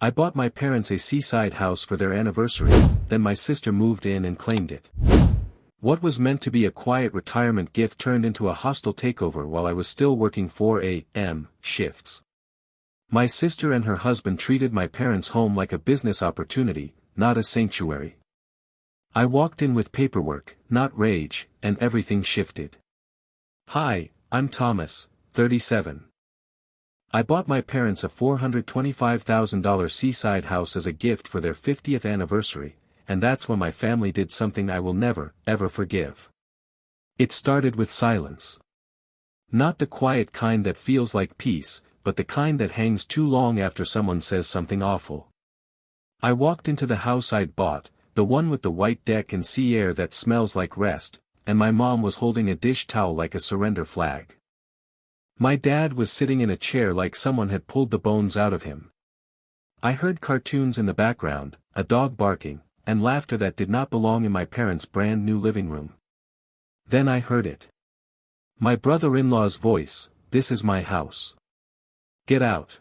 I bought my parents a seaside house for their anniversary, then my sister moved in and claimed it. What was meant to be a quiet retirement gift turned into a hostile takeover while I was still working 4 a.m. shifts. My sister and her husband treated my parents' home like a business opportunity, not a sanctuary. I walked in with paperwork, not rage, and everything shifted. Hi, I'm Thomas, 37. I bought my parents a $425,000 seaside house as a gift for their 50th anniversary, and that's when my family did something I will never, ever forgive. It started with silence. Not the quiet kind that feels like peace, but the kind that hangs too long after someone says something awful. I walked into the house I'd bought, the one with the white deck and sea air that smells like rest, and my mom was holding a dish towel like a surrender flag. My dad was sitting in a chair like someone had pulled the bones out of him. I heard cartoons in the background, a dog barking, and laughter that did not belong in my parents' brand new living room. Then I heard it. My brother-in-law's voice, "This is my house. Get out."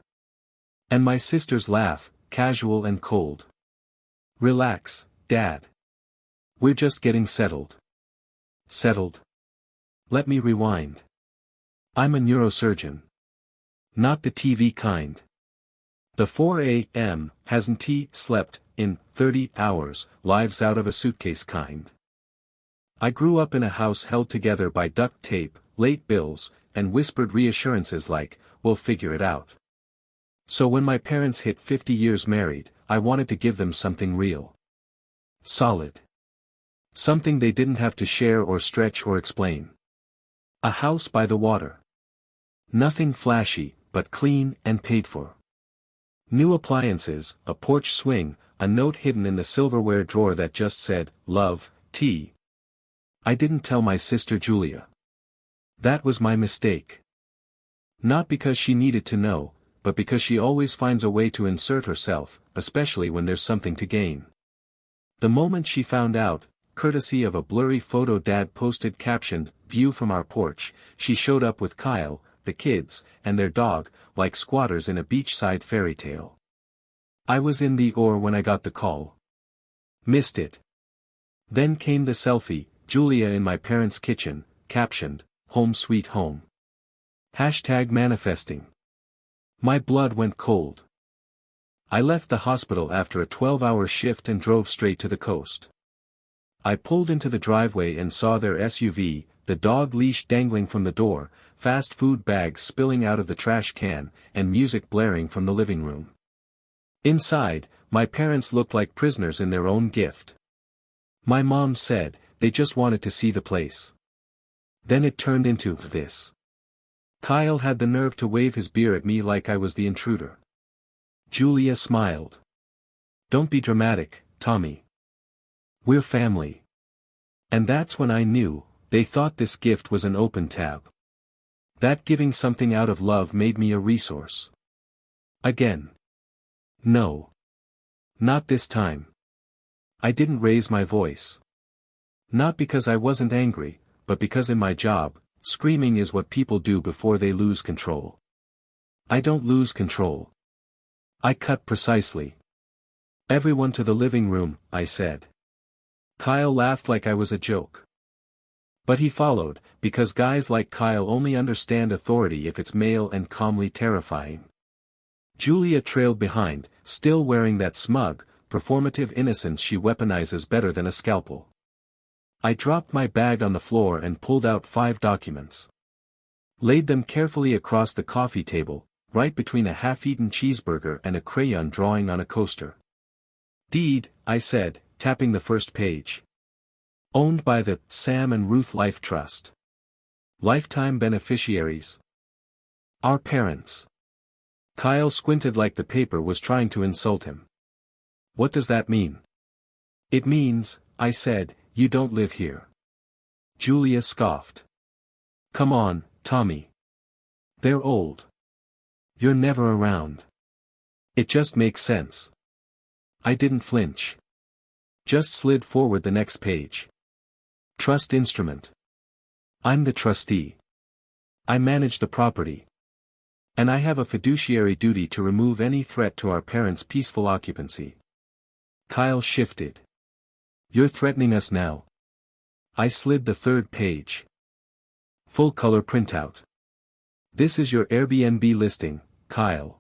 And my sister's laugh, casual and cold. "Relax, Dad. We're just getting settled." Settled? Let me rewind. I'm a neurosurgeon. Not the TV kind. The 4 a.m. hasn't he slept in 30 hours, lives out of a suitcase kind. I grew up in a house held together by duct tape, late bills, and whispered reassurances like, "We'll figure it out." So when my parents hit 50 years married, I wanted to give them something real. Solid. Something they didn't have to share or stretch or explain. A house by the water. Nothing flashy, but clean and paid for. New appliances, a porch swing, a note hidden in the silverware drawer that just said, "Love, T." I didn't tell my sister Julia. That was my mistake. Not because she needed to know, but because she always finds a way to insert herself, especially when there's something to gain. The moment she found out, courtesy of a blurry photo Dad posted captioned, "View from our porch," she showed up with Kyle, the kids, and their dog, like squatters in a beachside fairy tale. I was in the OR when I got the call. Missed it. Then came the selfie, Julia in my parents' kitchen, captioned, "Home sweet home." Hashtag manifesting. My blood went cold. I left the hospital after a 12-hour shift and drove straight to the coast. I pulled into the driveway and saw their SUV, the dog leash dangling from the door, fast food bags spilling out of the trash can, and music blaring from the living room. Inside, my parents looked like prisoners in their own gift. My mom said, they just wanted to see the place. Then it turned into this. Kyle had the nerve to wave his beer at me like I was the intruder. Julia smiled. "Don't be dramatic, Tommy. We're family." And that's when I knew, they thought this gift was an open tab. That giving something out of love made me a resource. Again. No. Not this time. I didn't raise my voice. Not because I wasn't angry, but because in my job, screaming is what people do before they lose control. I don't lose control. I cut precisely. "Everyone to the living room," I said. Kyle laughed like I was a joke. But he followed, because guys like Kyle only understand authority if it's male and calmly terrifying. Julia trailed behind, still wearing that smug, performative innocence she weaponizes better than a scalpel. I dropped my bag on the floor and pulled out 5 documents. Laid them carefully across the coffee table, right between a half-eaten cheeseburger and a crayon drawing on a coaster. "Deed," I said, tapping the first page. "Owned by the Sam and Ruth Life Trust. Lifetime beneficiaries. Our parents." Kyle squinted like the paper was trying to insult him. "What does that mean?" "It means," I said, "you don't live here." Julia scoffed. "Come on, Tommy. They're old. You're never around. It just makes sense." I didn't flinch. Just slid forward the next page. Trust instrument. I'm the trustee. I manage the property. And I have a fiduciary duty to remove any threat to our parents' peaceful occupancy. Kyle shifted. You're threatening us now. I slid the third page. Full color printout. This is your Airbnb listing, Kyle.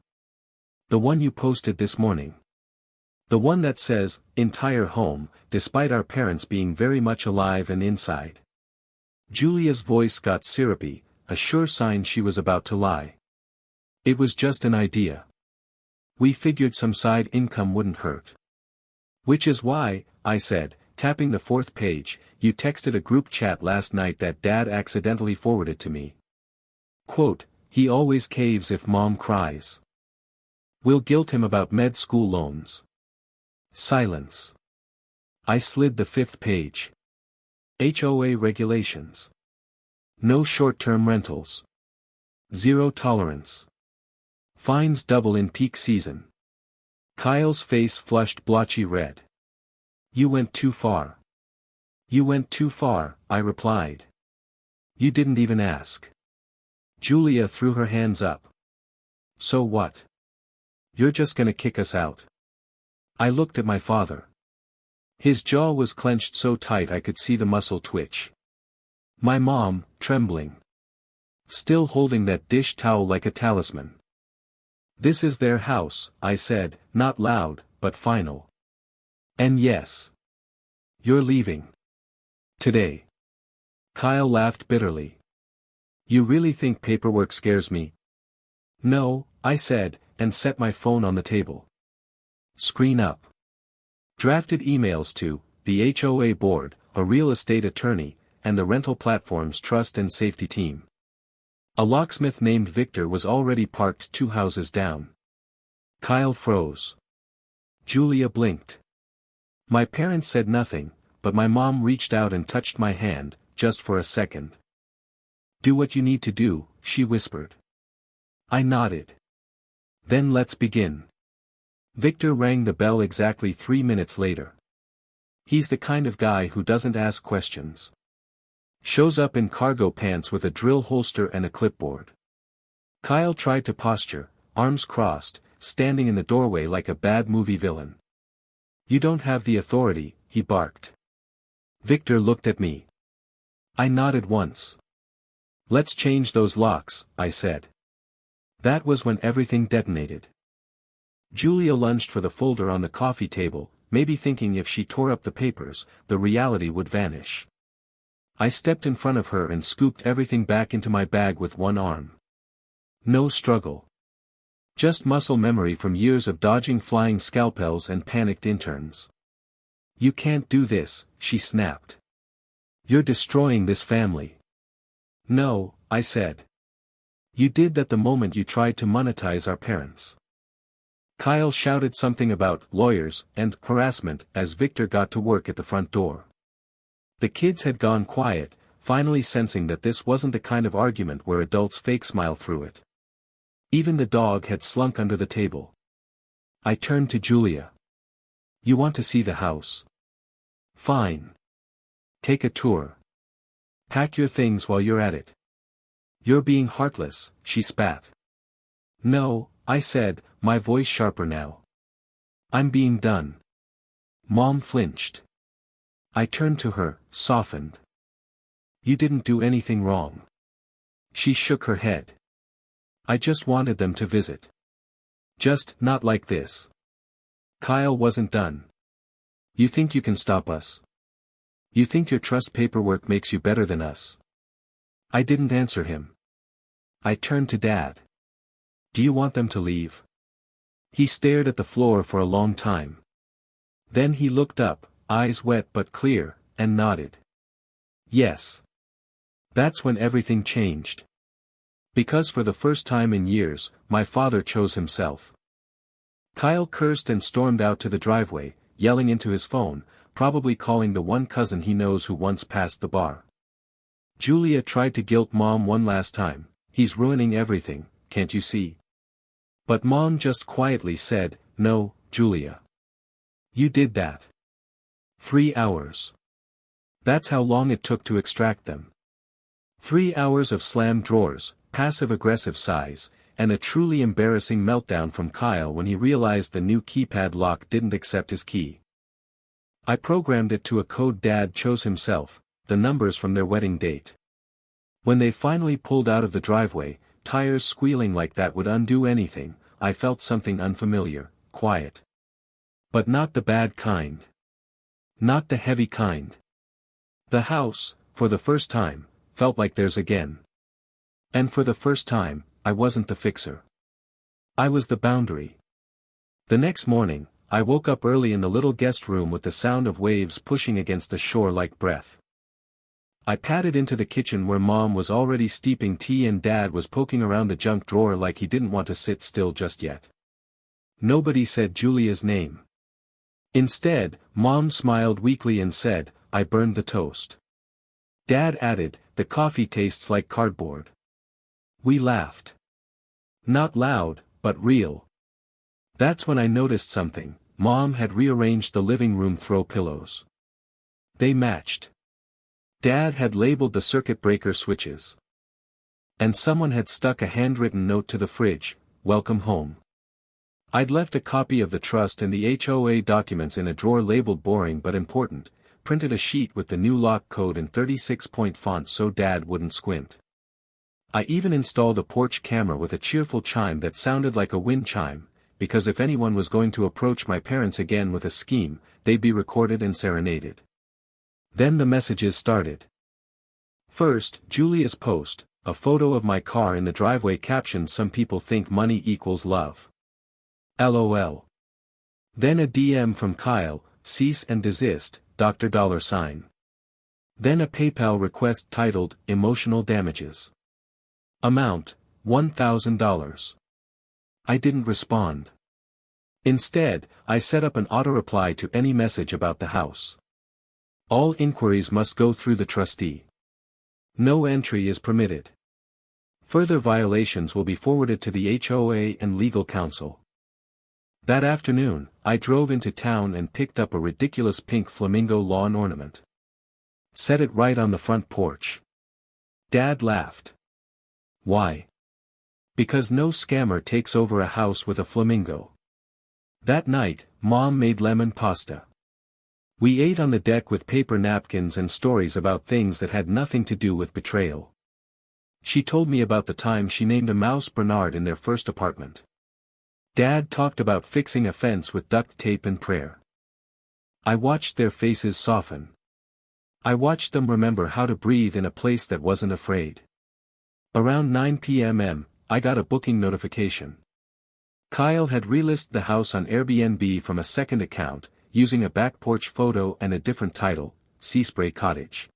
The one you posted this morning. The one that says, entire home, despite our parents being very much alive and inside. Julia's voice got syrupy, a sure sign she was about to lie. It was just an idea. We figured some side income wouldn't hurt. Which is why, I said, tapping the fourth page, you texted a group chat last night that Dad accidentally forwarded to me. Quote, he always caves if Mom cries. We'll guilt him about med school loans. Silence. I slid the fifth page. HOA regulations. No short-term rentals. Zero tolerance. Fines double in peak season. Kyle's face flushed blotchy red. You went too far. You went too far, I replied. You didn't even ask. Julia threw her hands up. So what? You're just gonna kick us out? I looked at my father. His jaw was clenched so tight I could see the muscle twitch. My mom, trembling. Still holding that dish towel like a talisman. This is their house, I said, not loud, but final. And yes. You're leaving. Today. Kyle laughed bitterly. You really think paperwork scares me? No, I said, and set my phone on the table. Screen up. Drafted emails to the HOA board, a real estate attorney, and the rental platform's trust and safety team. A locksmith named Victor was already parked 2 houses down. Kyle froze. Julia blinked. My parents said nothing, but my mom reached out and touched my hand, just for a second. Do what you need to do, she whispered. I nodded. Then let's begin. Victor rang the bell exactly 3 minutes later. He's the kind of guy who doesn't ask questions. Shows up in cargo pants with a drill holster and a clipboard. Kyle tried to posture, arms crossed, standing in the doorway like a bad movie villain. You don't have the authority, he barked. Victor looked at me. I nodded once. Let's change those locks, I said. That was when everything detonated. Julia lunged for the folder on the coffee table, maybe thinking if she tore up the papers, the reality would vanish. I stepped in front of her and scooped everything back into my bag with one arm. No struggle. Just muscle memory from years of dodging flying scalpels and panicked interns. You can't do this, she snapped. You're destroying this family. No, I said. You did that the moment you tried to monetize our parents. Kyle shouted something about lawyers and harassment as Victor got to work at the front door. The kids had gone quiet, finally sensing that this wasn't the kind of argument where adults fake smile through it. Even the dog had slunk under the table. I turned to Julia. You want to see the house? Fine. Take a tour. Pack your things while you're at it. You're being heartless, she spat. No, I said, my voice sharper now. I'm being done. Mom flinched. I turned to her, softened. You didn't do anything wrong. She shook her head. I just wanted them to visit. Just not like this. Kyle wasn't done. You think you can stop us? You think your trust paperwork makes you better than us? I didn't answer him. I turned to Dad. Do you want them to leave? He stared at the floor for a long time. Then he looked up, eyes wet but clear, and nodded. Yes. That's when everything changed. Because for the first time in years, my father chose himself. Kyle cursed and stormed out to the driveway, yelling into his phone, probably calling the one cousin he knows who once passed the bar. Julia tried to guilt Mom one last time. He's ruining everything, can't you see? But Mom just quietly said, no, Julia. You did that. 3 hours. That's how long it took to extract them. 3 hours of slammed drawers, passive-aggressive sighs, and a truly embarrassing meltdown from Kyle when he realized the new keypad lock didn't accept his key. I programmed it to a code Dad chose himself, the numbers from their wedding date. When they finally pulled out of the driveway, tires squealing like that would undo anything, I felt something unfamiliar, quiet. But not the bad kind. Not the heavy kind. The house, for the first time, felt like theirs again. And for the first time, I wasn't the fixer. I was the boundary. The next morning, I woke up early in the little guest room with the sound of waves pushing against the shore like breath. I padded into the kitchen where Mom was already steeping tea and Dad was poking around the junk drawer like he didn't want to sit still just yet. Nobody said Julia's name. Instead, Mom smiled weakly and said, "I burned the toast." Dad added, "The coffee tastes like cardboard." We laughed. Not loud, but real. That's when I noticed something. Mom had rearranged the living room throw pillows. They matched. Dad had labeled the circuit breaker switches. And someone had stuck a handwritten note to the fridge, "Welcome home." I'd left a copy of the trust and the HOA documents in a drawer labeled boring but important, printed a sheet with the new lock code in 36-point font so Dad wouldn't squint. I even installed a porch camera with a cheerful chime that sounded like a wind chime, because if anyone was going to approach my parents again with a scheme, they'd be recorded and serenaded. Then the messages started. First, Julia's post, a photo of my car in the driveway captioned "Some people think money equals love. LOL. Then a DM from Kyle, "Cease and desist, Dr. $. Then a PayPal request titled, "Emotional damages." Amount, $1,000. I didn't respond. Instead, I set up an auto-reply to any message about the house. All inquiries must go through the trustee. No entry is permitted. Further violations will be forwarded to the HOA and legal counsel. That afternoon, I drove into town and picked up a ridiculous pink flamingo lawn ornament. Set it right on the front porch. Dad laughed. Why? Because no scammer takes over a house with a flamingo. That night, Mom made lemon pasta. We ate on the deck with paper napkins and stories about things that had nothing to do with betrayal. She told me about the time she named a mouse Bernard in their first apartment. Dad talked about fixing a fence with duct tape and prayer. I watched their faces soften. I watched them remember how to breathe in a place that wasn't afraid. Around 9 p.m. I got a booking notification. Kyle had relisted the house on Airbnb from a second account, using a back porch photo and a different title, Seaside Cottage.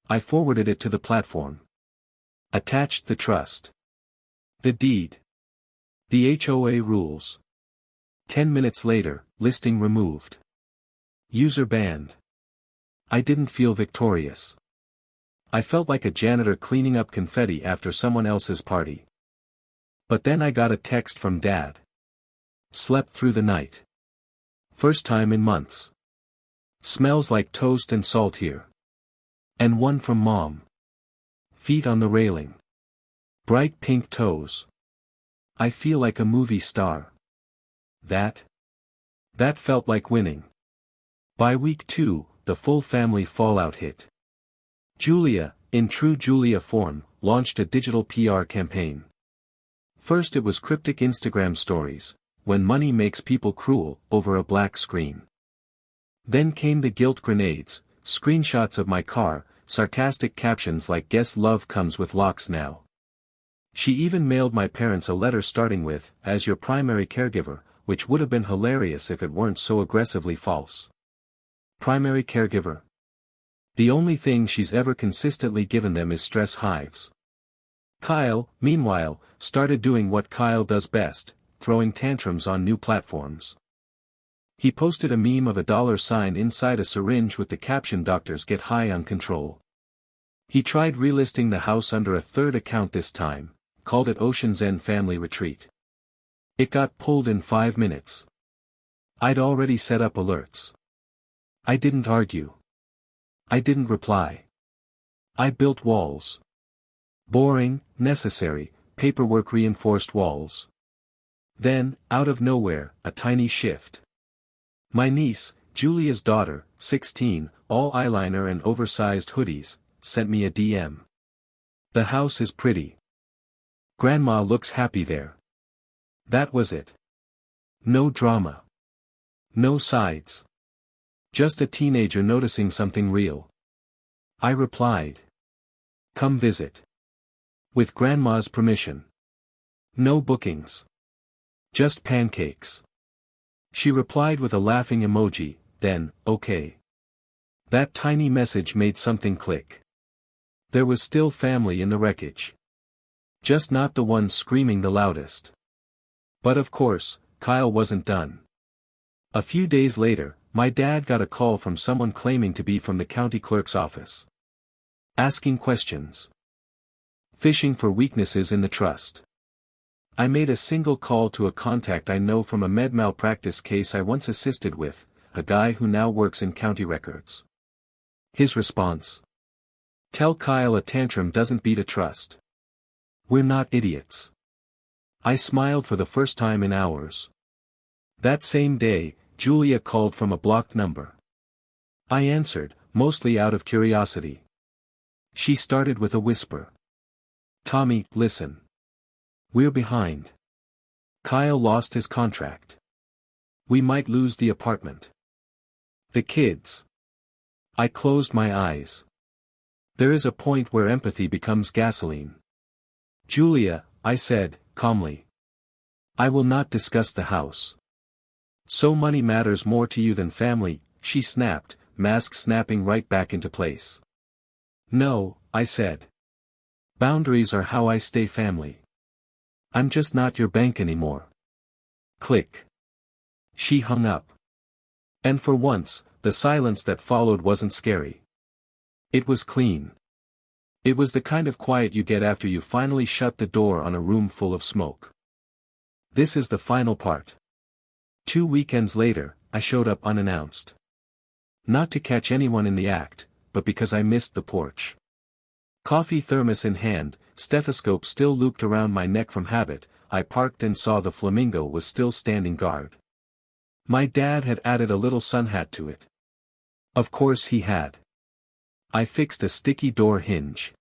I forwarded it to the platform. Attached the trust. The deed. The HOA rules. 10 minutes later, listing removed. User banned. I didn't feel victorious. I felt like a janitor cleaning up confetti after someone else's party. But then I got a text from Dad. Slept through the night. First time in months. Smells like toast and salt here. And one from Mom. Feet on the railing. Bright pink toes. I feel like a movie star. That felt like winning. By week 2, the full family fallout hit. Julia, in true Julia form, launched a digital PR campaign. First it was cryptic Instagram stories, "When money makes people cruel," over a black screen. Then came the guilt grenades, screenshots of my car, sarcastic captions like "Guess love comes with locks now." She even mailed my parents a letter starting with, "As your primary caregiver," which would have been hilarious if it weren't so aggressively false. Primary caregiver. The only thing she's ever consistently given them is stress hives. Kyle, meanwhile, started doing what Kyle does best, throwing tantrums on new platforms. He posted a meme of a $sign inside a syringe with the caption "Doctors get high on control." He tried relisting the house under a third account this time, called it Ocean's End Family Retreat. It got pulled in 5 minutes. I'd already set up alerts. I didn't argue. I didn't reply. I built walls. Boring, necessary, paperwork reinforced walls. Then, out of nowhere, a tiny shift. My niece, Julia's daughter, 16, all eyeliner and oversized hoodies, sent me a DM. The house is pretty. Grandma looks happy there. That was it. No drama. No sides. Just a teenager noticing something real. I replied. Come visit. With Grandma's permission. No bookings. Just pancakes. She replied with a laughing emoji, then, okay. That tiny message made something click. There was still family in the wreckage. Just not the one screaming the loudest. But of course, Kyle wasn't done. A few days later, my dad got a call from someone claiming to be from the county clerk's office. Asking questions. Fishing for weaknesses in the trust. I made a single call to a contact I know from a med malpractice case I once assisted with, a guy who now works in county records. His response. Tell Kyle a tantrum doesn't beat a trust. We're not idiots. I smiled for the first time in hours. That same day, Julia called from a blocked number. I answered, mostly out of curiosity. She started with a whisper. Tommy, listen. We're behind. Kyle lost his contract. We might lose the apartment. The kids. I closed my eyes. There is a point where empathy becomes gasoline. Julia, I said, calmly. I will not discuss the house. So money matters more to you than family, she snapped, mask snapping right back into place. No, I said. Boundaries are how I stay family. I'm just not your bank anymore. Click. She hung up. And for once, the silence that followed wasn't scary. It was clean. It was the kind of quiet you get after you finally shut the door on a room full of smoke. This is the final part. 2 weekends later, I showed up unannounced. Not to catch anyone in the act, but because I missed the porch. Coffee thermos in hand, stethoscope still looped around my neck from habit, I parked and saw the flamingo was still standing guard. My dad had added a little sun hat to it. Of course he had. I fixed a sticky door hinge.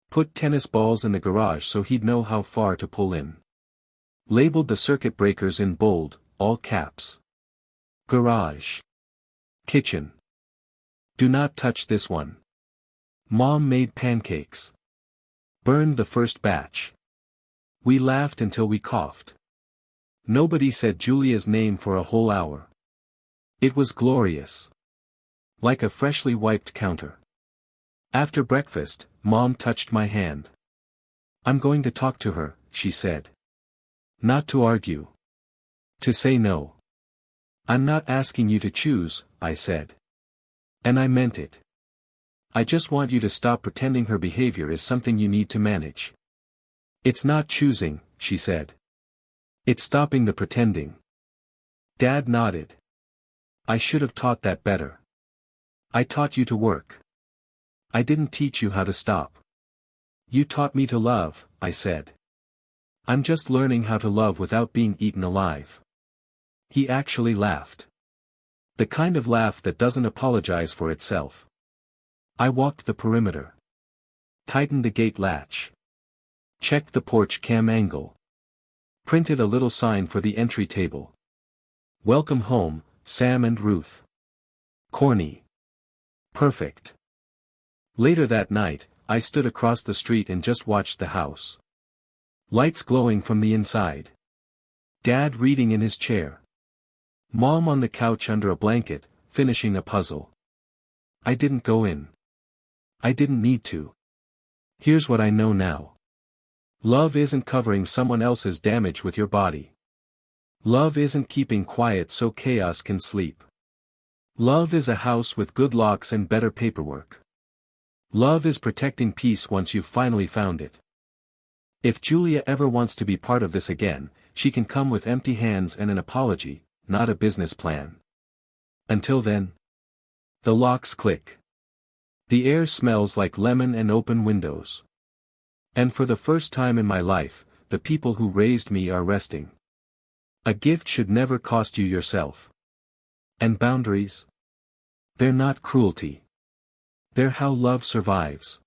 Put tennis balls in the garage so he'd know how far to pull in. Labeled the circuit breakers in bold, all caps. Garage. Kitchen. Do not touch this one. Mom made pancakes. Burned the first batch. We laughed until we coughed. Nobody said Julia's name for a whole hour. It was glorious. Like a freshly wiped counter. After breakfast, Mom touched my hand. I'm going to talk to her, she said. Not to argue. To say no. I'm not asking you to choose, I said. And I meant it. I just want you to stop pretending her behavior is something you need to manage. It's not choosing, she said. It's stopping the pretending. Dad nodded. I should have taught that better. I taught you to work. I didn't teach you how to stop. You taught me to love, I said. I'm just learning how to love without being eaten alive. He actually laughed. The kind of laugh that doesn't apologize for itself. I walked the perimeter. Tightened the gate latch. Checked the porch cam angle. Printed a little sign for the entry table. Welcome home, Sam and Ruth. Corny. Perfect. Later that night, I stood across the street and just watched the house. Lights glowing from the inside. Dad reading in his chair. Mom on the couch under a blanket, finishing a puzzle. I didn't go in. I didn't need to. Here's what I know now. Love isn't covering someone else's damage with your body. Love isn't keeping quiet so chaos can sleep. Love is a house with good locks and better paperwork. Love is protecting peace once you've finally found it. If Julia ever wants to be part of this again, she can come with empty hands and an apology, not a business plan. Until then. The locks click. The air smells like lemon and open windows. And for the first time in my life, the people who raised me are resting. A gift should never cost you yourself. And boundaries? They're not cruelty. They're how love survives.